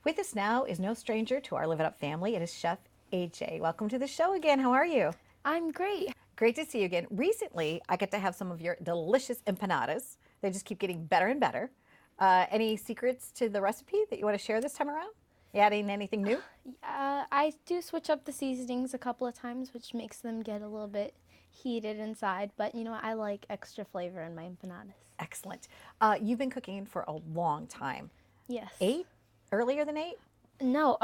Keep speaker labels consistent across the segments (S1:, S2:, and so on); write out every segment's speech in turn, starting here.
S1: With us now is no stranger to our Live It Up family. It is Chef AJ. Welcome to the show again. How are you?
S2: I'm great.
S1: Great to see you again. Recently, I get to have some of your delicious empanadas. They just keep getting better and better. Any secrets to the recipe that you want to share this time around? You adding anything new?
S2: I do switch up the seasonings a couple of times, which makes them get a little bit heated inside. But you know what? I like extra flavor in my empanadas.
S1: Excellent. You've been cooking for a long time.
S2: Yes.
S1: 8? Earlier than 8?
S2: No.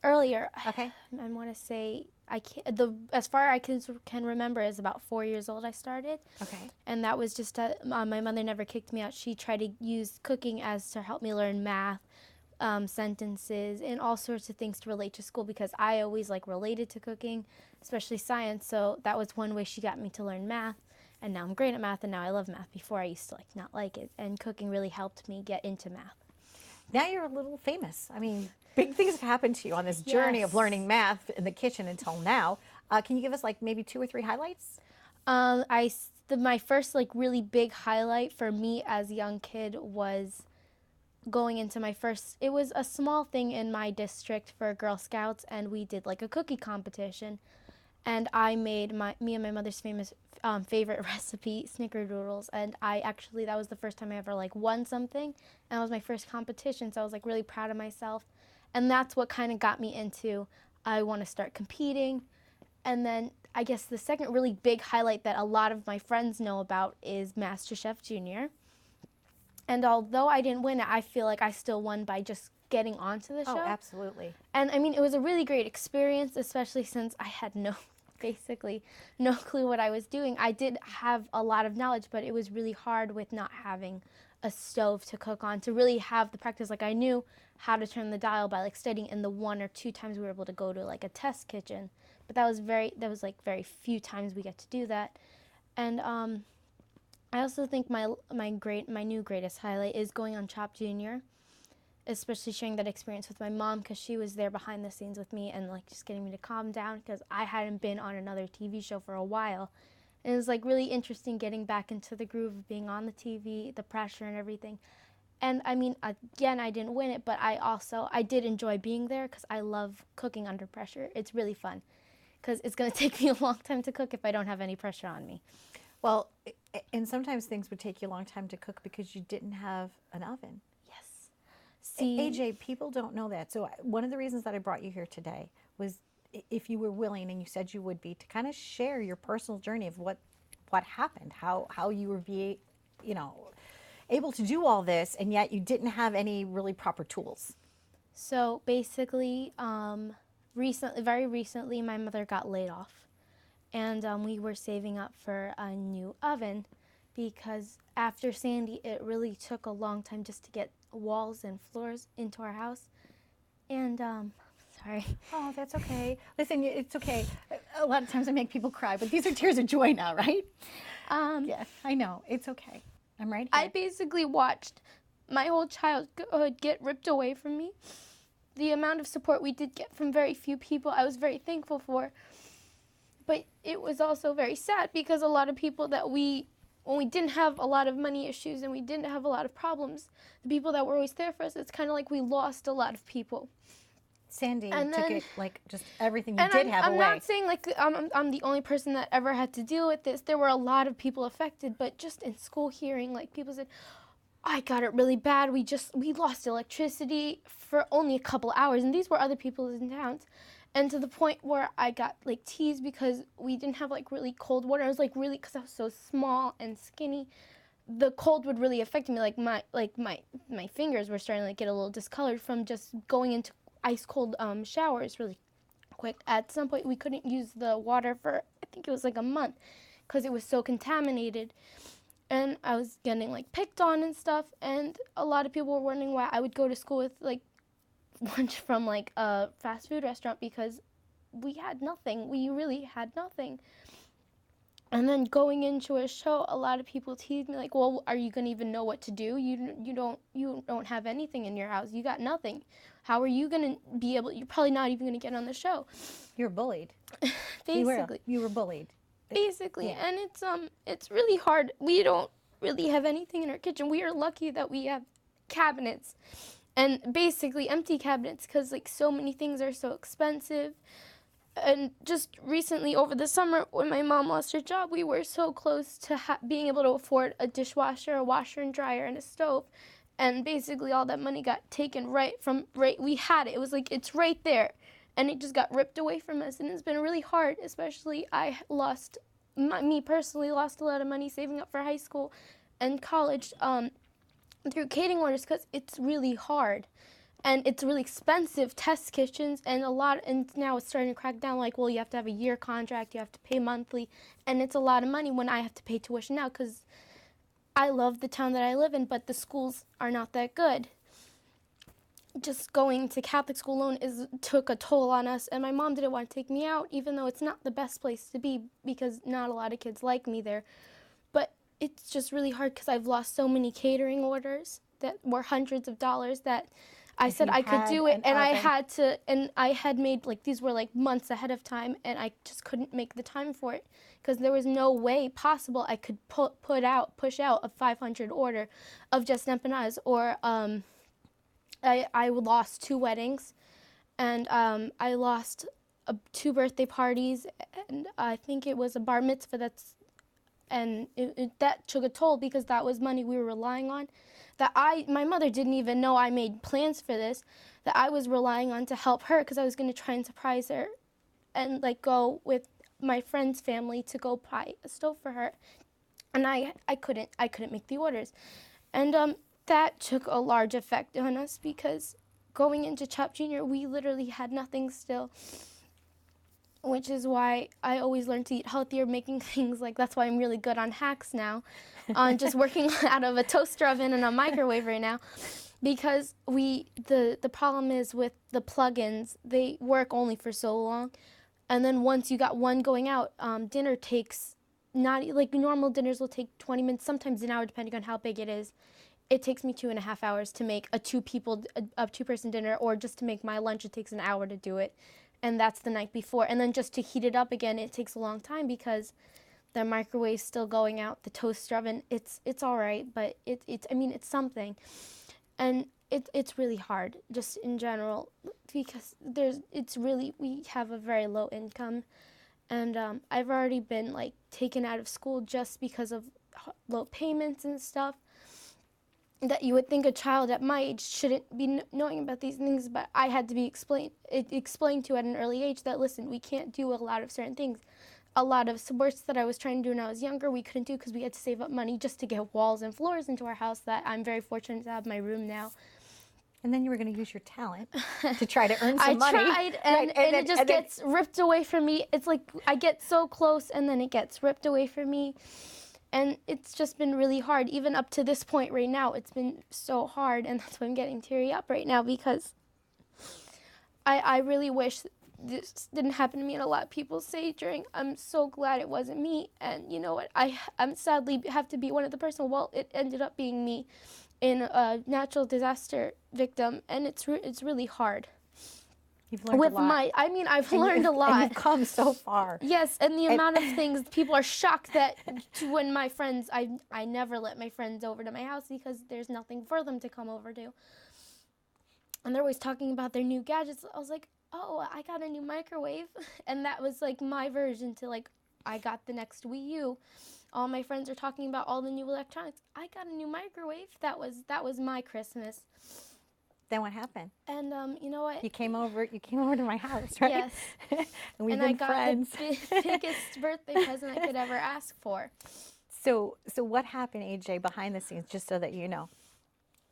S2: Earlier,
S1: Okay.
S2: I want to say I can't. The as far I can remember is about 4 years old. I started.
S1: Okay.
S2: And that was just my mother never kicked me out. She tried to use cooking as to help me learn math, sentences, and all sorts of things to relate to school because I always like related to cooking, especially science. So that was one way she got me to learn math. And now I'm great at math, and now I love math. Before I used to like not like it, and cooking really helped me get into math.
S1: Now you're a little famous. I mean, big things have happened to you on this journey of
S2: Yes.
S1: learning math in the kitchen until now. Can you give us like maybe 2 or 3 highlights?
S2: My first like really big highlight for me as a young kid was going into my first. It was a small thing in my district for Girl Scouts, and we did like a cookie competition, and I made me and my mother's famous favorite recipe, snickerdoodles, and that was the first time I ever like won something, and it was my first competition, so I was like really proud of myself, and that's what kind of got me into I want to start competing. And then I guess the second really big highlight that a lot of my friends know about is MasterChef Junior. And although I didn't win it, I feel like I still won by just getting onto the
S1: Oh,
S2: show.
S1: absolutely.
S2: And I mean, it was a really great experience, especially since I had basically no clue what I was doing. I did have a lot of knowledge, but it was really hard with not having a stove to cook on to really have the practice. Like I knew how to turn the dial by like studying, and the 1 or 2 times we were able to go to like a test kitchen, but that was like very few times we get to do that. And I also think my new greatest highlight is going on Chop Junior, especially sharing that experience with my mom because she was there behind the scenes with me and like just getting me to calm down because I hadn't been on another TV show for a while. And it was like really interesting getting back into the groove of being on the TV, the pressure and everything. And I mean, again, I didn't win it, but I did enjoy being there because I love cooking under pressure. It's really fun because it's going to take me a long time to cook if I don't have any pressure on me.
S1: Well, and sometimes things would take you a long time to cook because you didn't have an oven.
S2: Yes. See,
S1: AJ, people don't know that. So one of the reasons that I brought you here today was if you were willing, and you said you would be, to kind of share your personal journey of what happened, how you were you know, able to do all this, and yet you didn't have any really proper tools.
S2: so basically, very recently, my mother got laid off, and we were saving up for a new oven because after Sandy, it really took a long time just to get walls and floors into our house. And sorry.
S1: Oh, that's okay. Listen, it's okay. A lot of times I make people cry, but these are tears of joy now, right? Yeah, I know. It's okay. I'm right
S2: I
S1: here.
S2: basically watched my whole childhood get ripped away from me. The amount of support we did get from very few people, I was very thankful for. But it was also very sad because a lot of people when we didn't have a lot of money issues and we didn't have a lot of problems, the people that were always there for us, it's kind of like we lost a lot of people.
S1: Sandy
S2: And
S1: took
S2: then,
S1: it like just everything you
S2: and
S1: did
S2: I'm,
S1: have
S2: I'm
S1: away.
S2: not saying like I'm the only person that ever had to deal with this. There were a lot of people affected, but just in school hearing, like people said, I got it really bad. We lost electricity for only a couple hours, and these were other people in towns. And to the point where I got like teased because we didn't have like really cold water. I was like really because I was so small and skinny. The cold would really affect me. My fingers were starting to like get a little discolored from just going into ice cold showers really quick. At some point, we couldn't use the water for I think it was like a month because it was so contaminated. And I was getting like picked on and stuff. And a lot of people were wondering why I would go to school with like lunch from like a fast food restaurant because we had nothing. We really had nothing. And then going into a show, a lot of people teased me like, "Well, are you gonna even know what to do? You don't have anything in your house. You got nothing. How are you gonna be able? You're probably not even gonna get on the show."
S1: You're bullied.
S2: Basically,
S1: You were bullied.
S2: basically,
S1: Yeah.
S2: and it's really hard. We don't really have anything in our kitchen. We are lucky that we have cabinets and basically empty cabinets because like so many things are so expensive. And just recently over the summer when my mom lost her job, we were so close to being able to afford a dishwasher, a washer and dryer, and a stove. And basically all that money got taken we had it. It was like, it's right there. And it just got ripped away from us. And it's been really hard, especially me personally lost a lot of money saving up for high school and college through catering orders because it's really hard. And it's really expensive, test kitchens, and now it's starting to crack down, like, well, you have to have a year contract, you have to pay monthly, and it's a lot of money when I have to pay tuition now, because I love the town that I live in, but the schools are not that good. Just going to Catholic school alone took a toll on us, and my mom didn't want to take me out, even though it's not the best place to be, because not a lot of kids like me there. But it's just really hard, because I've lost so many catering orders that were hundreds of dollars that I said I could do it, and I had made, like, these were like months ahead of time, and I just couldn't make the time for it because there was no way possible I could push out a 500 order of just empanadas. Or I lost 2 weddings, and I lost 2 birthday parties, and I think it was a bar mitzvah that took a toll because that was money we were relying on. My mother didn't even know I made plans for this, that I was relying on to help her because I was going to try and surprise her and like go with my friend's family to go buy a stove for her. And I couldn't make the orders. And that took a large effect on us because going into CHOP Junior, we literally had nothing still, which is why I always learned to eat healthier, making things like, that's why I'm really good on hacks now, on just working out of a toaster oven and a microwave right now, because the problem is with the plugins, they work only for so long, and then once you got one going out, dinner takes, not like normal dinners will take 20 minutes, sometimes an hour depending on how big it is. It takes me 2.5 hours to make a 2-person dinner, or just to make my lunch, it takes an hour to do it. And that's the night before. And then just to heat it up again, it takes a long time because the microwave's still going out, the toaster oven, it's all right, but it's something. And it's really hard just in general because we have a very low income. And I've already been like taken out of school just because of low payments and stuff. That you would think a child at my age shouldn't be knowing about these things, but I had to be explained to at an early age that, listen, we can't do a lot of certain things. A lot of sports that I was trying to do when I was younger, we couldn't do because we had to save up money just to get walls and floors into our house that I'm very fortunate to have my room now.
S1: And then you were going to use your talent to try to earn some money.
S2: I tried, and it just gets ripped away from me. It's like I get so close, and then it gets ripped away from me. And it's just been really hard, even up to this point right now. It's been so hard, and that's why I'm getting teary up right now, because I really wish this didn't happen to me. And a lot of people say I'm so glad it wasn't me. And you know what? I'm sadly have to be one of the person. Well, it ended up being me in a natural disaster victim, and it's really hard.
S1: You've learned a lot.
S2: I've learned a lot.
S1: And you've come so far.
S2: Yes, and the amount of things, people are shocked that when my friends, I never let my friends over to my house because there's nothing for them to come over to. And they're always talking about their new gadgets. I was like, oh, I got a new microwave. And that was like my version to like, I got the next Wii U. All my friends are talking about all the new electronics. I got a new microwave. That was my Christmas.
S1: Then what happened?
S2: And you know what?
S1: You came over to my house, right?
S2: Yes.
S1: And we've been friends.
S2: I got the biggest birthday present I could ever ask for.
S1: So what happened, AJ, behind the scenes, just so that you know?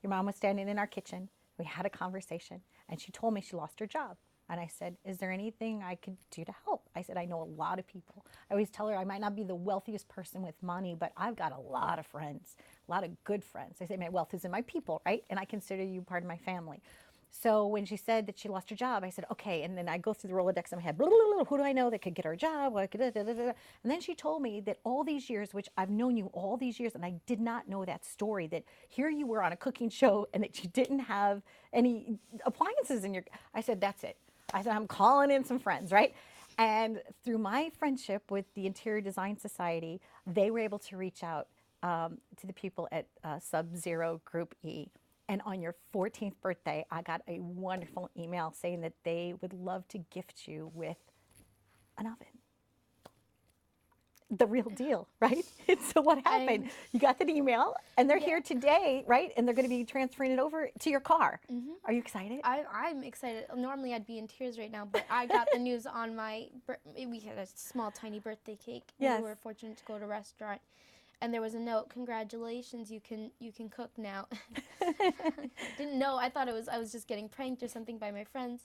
S1: Your mom was standing in our kitchen. We had a conversation, and she told me she lost her job. And I said, is there anything I could do to help? I said, I know a lot of people. I always tell her I might not be the wealthiest person with money, but I've got a lot of friends, a lot of good friends. I say my wealth is in my people, right? And I consider you part of my family. So when she said that she lost her job, I said, okay. And then I go through the Rolodex in my head, blah, blah, blah, who do I know that could get her a job? And then she told me that all these years, which I've known you all these years, and I did not know that story, that here you were on a cooking show and that you didn't have any appliances in your, I said, that's it. I said, I'm calling in some friends, right? And through my friendship with the Interior Design Society, they were able to reach out to the people at Sub-Zero Group E. And on your 14th birthday, I got a wonderful email saying that they would love to gift you with an oven. The real deal, right? And so what happened? You got that email and they're here today, right? And they're going to be transferring it over to your car. Are you excited?
S2: I'm excited. Normally I'd be in tears right now, but I got the news on we had a small, tiny birthday cake.
S1: Yes.
S2: We were fortunate to go to a restaurant. And there was a note, congratulations, you can cook now. Didn't know, I thought I was just getting pranked or something by my friends.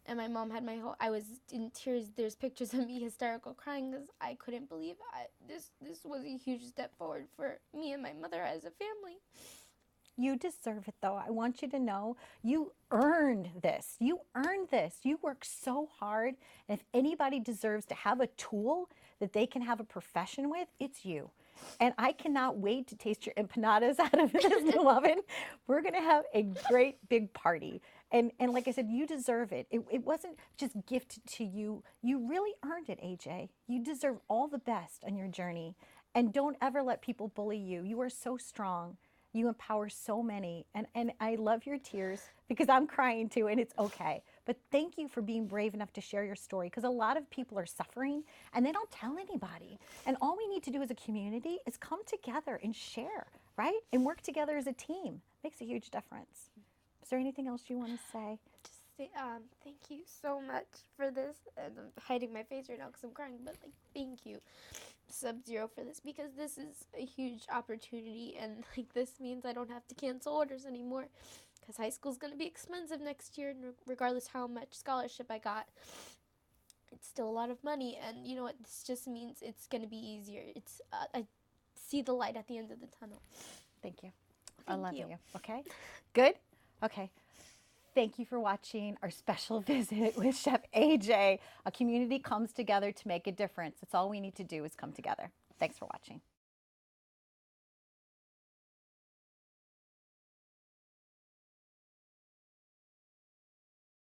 S2: And my mom had I was in tears. There's pictures of me hysterical crying because I couldn't believe this was a huge step forward for me and my mother as a family.
S1: You deserve it, though. I want you to know you earned this. You earned this. You worked so hard. And if anybody deserves to have a tool that they can have a profession with, it's you. And I cannot wait to taste your empanadas out of this new oven. We're going to have a great big party. And like I said, you deserve it. It wasn't just gifted to you. You really earned it, AJ. You deserve all the best on your journey. And don't ever let people bully you. You are so strong. You empower so many. And I love your tears because I'm crying too, and it's okay. But thank you for being brave enough to share your story, because a lot of people are suffering and they don't tell anybody. And all we need to do as a community is come together and share, right? And work together as a team. Makes a huge difference. Is there anything else you want to say?
S2: Just say, thank you so much for this. And I'm hiding my face right now because I'm crying, but like, thank you, Sub-Zero, for this, because this is a huge opportunity, and like this means I don't have to cancel orders anymore, because high school's going to be expensive next year, and regardless how much scholarship I got, it's still a lot of money. And you know what, this just means it's going to be easier. It's I see the light at the end of the tunnel.
S1: Thank you. I
S2: Thank
S1: love
S2: you.
S1: you. Okay, good. Okay. Thank you for watching our special visit with Chef AJ. A community comes together to make a difference. That's all we need to do is come together. Thanks for watching.